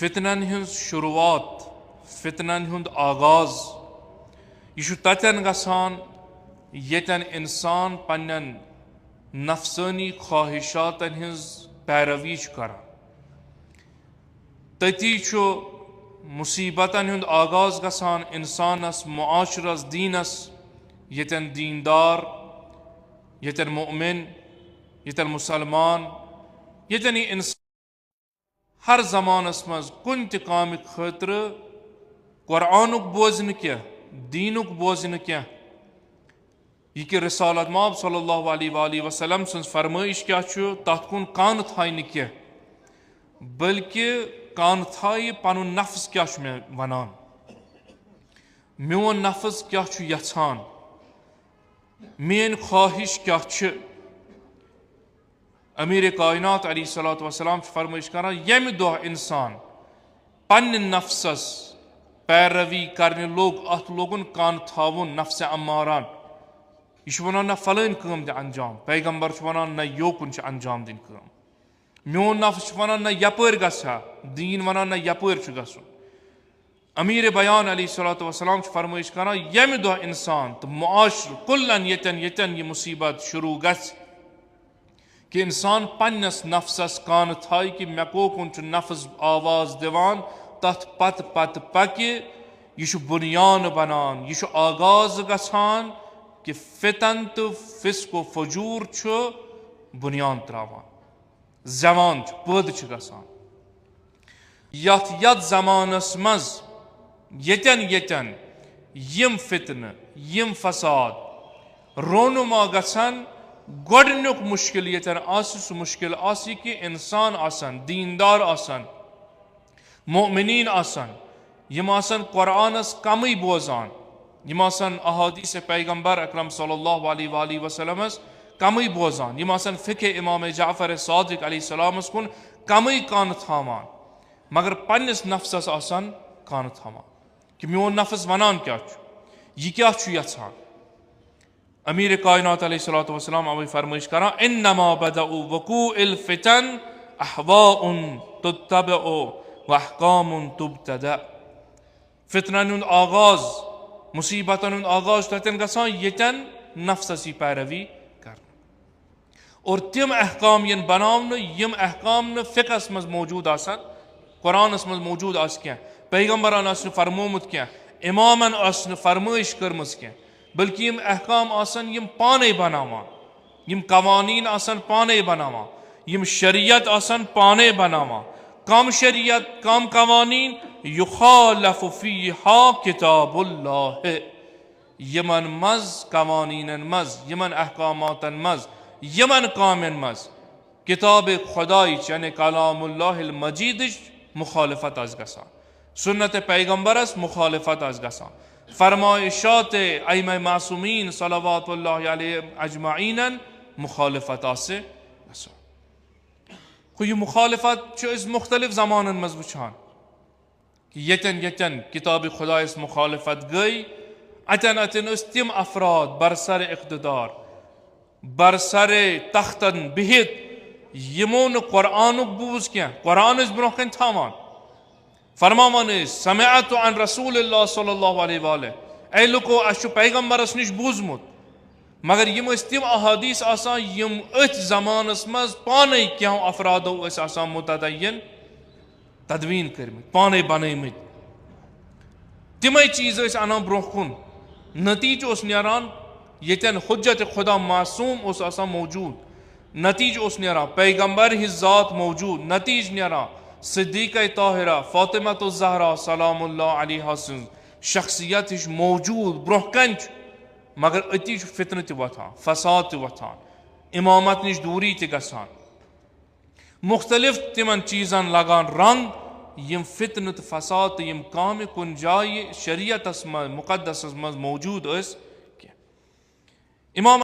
फितनन हुंद शुरुआत, फितनन हुंद आगाज यह ततन गसान यतन इंसान पन्नन नफसानी ख्वाहिशातन हिंज पैरवी करान। तती मुसीबतन हुंद आगाज गसान इंसानस, मुआशरस, दीनस, यतन दीनदार, यतन मुमिन, यतन मुसलमान, यतन इंसान हर जमानस मज कुन त काम खतर कुरानुक बोजन क्या, दीनुक बोजन क्या, यह कि रिसालत माब सल्लल्लाहु अलैहि वसल्लम सन्स फरमाइश क्या तथ कुन कान थाय क्या, बल्कि कान थाय पनुन नफ्स क्या मे वनान, मोन नफ्स क्या यछान, मेन ख्वाहिश क्या। अमीर कायनात अलैहिस्सलातु वस्सलाम फरमाइश करान यम दो इंसान पन्ने नफ्सस पैरवी करने लोग अत लोगन कान थावन नफ्स अम्मारान यह वन ना फलन कम दे अंजाम, पैगम्बर वन ना योकुन अंजाम दिन कम, मोन नफ्स वन ना यपर गसा, दीन वन ना यपर गसुन। अमीर बयान अलैहिस्सलातु वस्सलाम फरमाइश करान यम दो इंसान तो मुआशर कुल्लन यतन यतन ये मुसीबत शुरू गस कि इंसान पन्नस नफ्सस कान थाय कि मे कोकुन नफ्स आवाज दिवान तथ पत पत पकि यह बुनियान बनान, यह आगाज गसान कि फितन तो फिस्को फजूर बुनियान त्रावान, जवान पद गसान। यथ जमानस मज यतन यतन यम फितन यम फसाद रोनुमा गसान गोडनुक मुश्किल यतन सह मुश्किल कि इंसान आसन, दीनदार आसन, मोमिनीन आसन, यम आसन कुरानस कम बोजान, यम आसन अहादीस पैगम्बर अकरम सल्लल्लाहु अलैहि वसल्लम कम बोजान, यम आसन फिक़्ह इमाम जाफर सादिक अलैहिस्सलामस कुन कम कान थावान, मगर पन्निस नफ्सस आसन कान थावान कि मोन नफ्स वनान क्या यह क्या यछान। अमीर कायनात अलैहिस्सलातु वस्सलाम अवै फरमाइश करान इन्नमा बदउ वक़ूइल फितन अहवाउन तुत्तबउ व अहकामुन तुब्तदा। फितनन हुंद आगाज, मुसीबतन हुंद आगाज ततन गसान यतन नफ्ससी पैरवी कर और तिम अहकाम यन बनावन यम अहकाम न फिक़हस मज मौजूद आसन, कुरानस मज मौजूद आस क्या, पैगम्बरन आसन फरमोमुत क्या, इमामन आसन फरमाइश करमस क्या, बल्कि यम अहकाम आसन यम पाने बनावान, यम कवानीन आसन पाने बनावान, यम शरीयत आसन पाने बनावान, कम शरीयत कम कवानीन युखालफु फीहा किताबुल्लाह, यमन मज कवानीन मज यमन अहकामातन मज यमन कामन मज किताब खुदाई यानी कलामुल्लाहिल मजीद मुखालफत आज गसान, सुन्नत पैगम्बरस मुखालफत आज गसान, फरमाइशात अइम्मा मासूमीन सल्लल्लाहु अलैहि अजमाइन मुखालफत से गसान। यह मुखालफत मुख्तलिफ जमानन मज वुचान कि यतन यतन किताब खुदायस मुखालफत गई, अतन अतन तिम अफराद बरसर इख्तिदार बरसर तख्तन बिहित यमो न कुरानुक बूज क्या, कुरान ब्रोह थावान, फरमावन समिअतु अन रसूलिल्लाह सल्लल्लाहु अलैहि वसल्लम, ऐ लुको अस पैगम्बरस निश बूजमुत, मगर यम तिम अहादीस आसान यम अथ जमानस मज पाने क्या अफरादो आसान मुतदय्यन तदवीन करमित, पाने बनमित, तिमे चीज अनान ब्रोह कुन, नतीज नारान यतन हुज्जत खुदा मासूम आसान मौजूद, नतीज नारान पैगम्बर हिज जात मौजूद, नतीज नारान सिद्दीक़ा ताहिरा फातिमा ज़हरा सलामुल्लाह अलैहा शख्सियत मौजूद ब्रोह कन, मगर अति फितन त वथान, फसाद त वथान, इमामत निश दूरी त गसान, मुख्तलिफ तिमन चीजन लगान रंग, यम फितन त फसाद यम काम कुन जाय शरीयतस मज मुक़द्दसस मज मौजूद इमाम